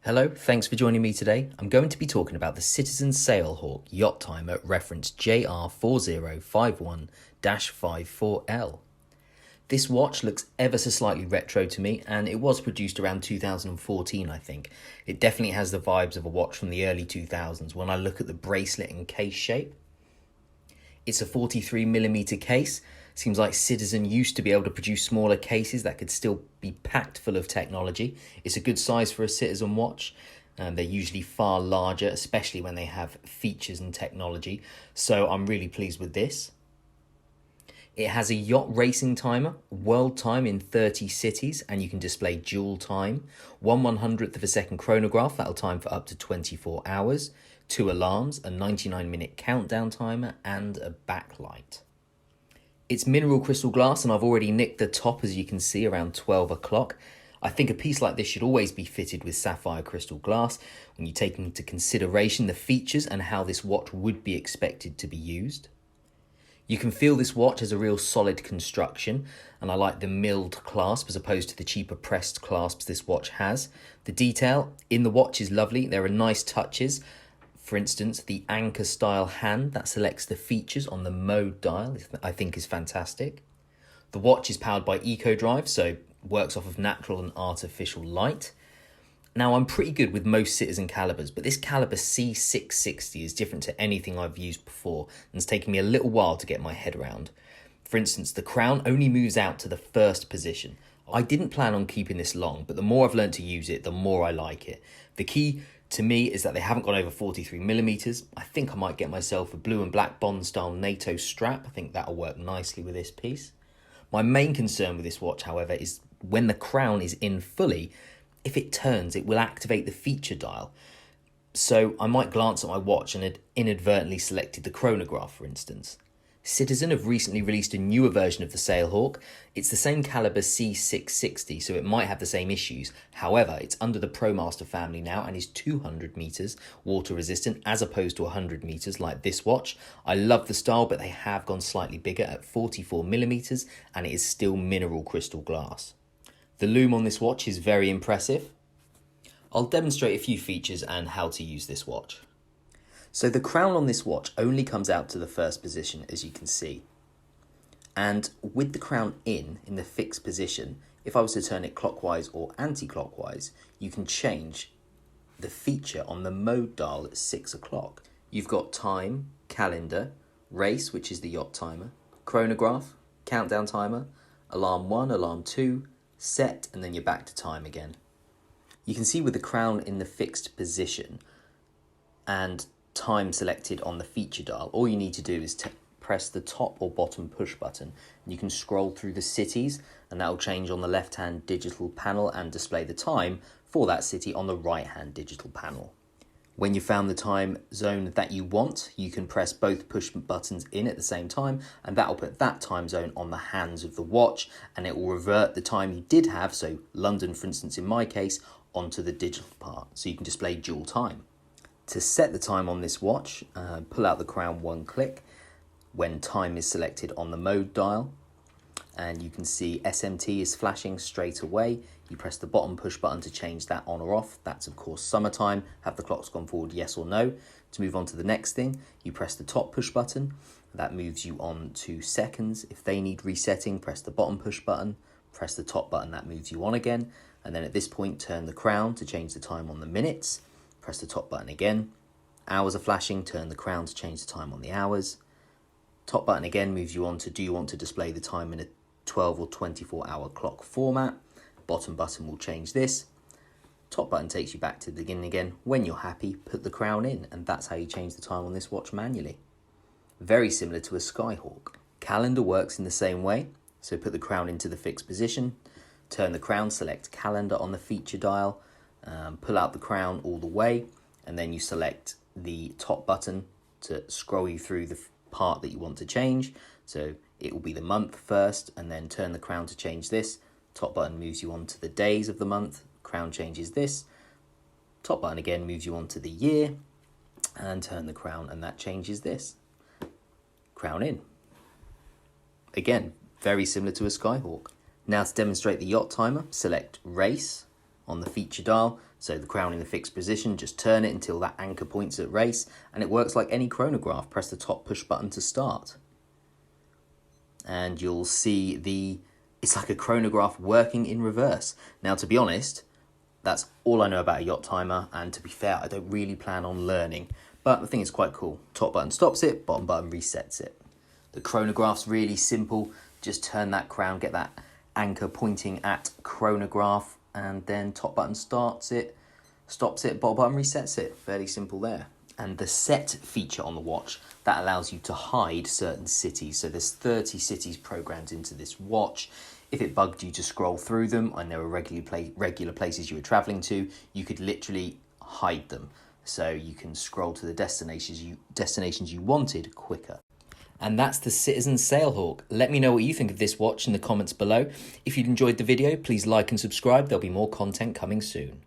Hello, thanks for joining me today. I'm going to be talking about the Citizen Sailhawk yacht timer reference JR4051-54L. This watch looks ever so slightly retro to me, and it was produced around 2014, I think. It definitely has the vibes of a watch from the early 2000s when I look at the bracelet and case shape. It's a 43mm case. Seems like Citizen used to be able to produce smaller cases that could still be packed full of technology. It's a good size for a Citizen watch. They're usually far larger, especially when they have features and technology. So I'm really pleased with this. It has a yacht racing timer, world time in 30 cities, and you can display dual time. 1/100th of a second chronograph, that'll time for up to 24 hours. 2 alarms, a 99-minute countdown timer, and a backlight. It's mineral crystal glass, and I've already nicked the top, as you can see, around 12 o'clock. I think a piece like this should always be fitted with sapphire crystal glass when you take into consideration the features and how this watch would be expected to be used. You can feel this watch has a real solid construction, and I like the milled clasp as opposed to the cheaper pressed clasps this watch has. The detail in the watch is lovely. There are nice touches. For instance, the anchor style hand that selects the features on the mode dial, I think is fantastic. The watch is powered by EcoDrive, so works off of natural and artificial light. Now, I'm pretty good with most Citizen calibers, but this caliber C660 is different to anything I've used before, and it's taken me a little while to get my head around. For instance, the crown only moves out to the first position. I didn't plan on keeping this long, but the more I've learned to use it, the more I like it. The key to me is that they haven't gone over 43mm. I think I might get myself a blue and black Bond style NATO strap. I think that'll work nicely with this piece. My main concern with this watch, however, is when the crown is in fully, if it turns, it will activate the feature dial. So I might glance at my watch and had inadvertently selected the chronograph, for instance. Citizen have recently released a newer version of the Sailhawk. It's the same caliber C660, so it might have the same issues. However, it's under the ProMaster family now and is 200 meters water resistant as opposed to 100 meters like this watch. I love the style, but they have gone slightly bigger at 44mm, and it is still mineral crystal glass. The lume on this watch is very impressive. I'll demonstrate a few features and how to use this watch. So the crown on this watch only comes out to the first position, as you can see. And with the crown in the fixed position, if I was to turn it clockwise or anti-clockwise, you can change the feature on the mode dial at 6 o'clock. You've got time, calendar, race, which is the yacht timer, chronograph, countdown timer, alarm 1, alarm 2, set, and then you're back to time again. You can see with the crown in the fixed position and time selected on the feature dial, all you need to do is press the top or bottom push button. You can scroll through the cities, and that will change on the left hand digital panel and display the time for that city on the right hand digital panel. When you found the time zone that you want, you can press both push buttons in at the same time, and that will put that time zone on the hands of the watch, and it will revert the time you did have, so London for instance in my case, onto the digital part, so you can display dual time. To set the time on this watch, pull out the crown one click when time is selected on the mode dial, and you can see SMT is flashing straight away. You press the bottom push button to change that on or off. That's of course summertime. Have the clocks gone forward, yes or no? To move on to the next thing, you press the top push button. That moves you on to seconds. If they need resetting, press the bottom push button. Press the top button, that moves you on again. And then at this point, turn the crown to change the time on the minutes. Press the top button again. Hours are flashing, turn the crown to change the time on the hours. Top button again moves you on to do you want to display the time in a 12 or 24 hour clock format. Bottom button will change this. Top button takes you back to the beginning again. When you're happy, put the crown in, and that's how you change the time on this watch manually. Very similar to a Skyhawk. Calendar works in the same way, so put the crown into the fixed position, turn the crown, select calendar on the feature dial, pull out the crown all the way, and then you select the top button to scroll you through the part that you want to change. So it will be the month first, and then turn the crown to change this. Top button moves you on to the days of the month, crown changes this. Top button again moves you on to the year, and turn the crown and that changes this. Crown in. Again, very similar to a Skyhawk. Now to demonstrate the yacht timer, select race, on the feature dial. So the crown in the fixed position, just turn it until that anchor points at race, and it works like any chronograph. Press the top push button to start. And you'll see it's like a chronograph working in reverse. Now, to be honest, that's all I know about a yacht timer, and to be fair, I don't really plan on learning, but the thing is quite cool. Top button stops it, bottom button resets it. The chronograph's really simple. Just turn that crown, get that anchor pointing at chronograph, and then top button starts it, stops it, bottom button resets it. Fairly simple there. And the set feature on the watch, that allows you to hide certain cities. So there's 30 cities programmed into this watch. If it bugged you to scroll through them and there were regular places you were traveling to, you could literally hide them. So you can scroll to the destinations you wanted quicker. And that's the Citizen Sailhawk. Let me know what you think of this watch in the comments below. If you'd enjoyed the video, please like and subscribe. There'll be more content coming soon.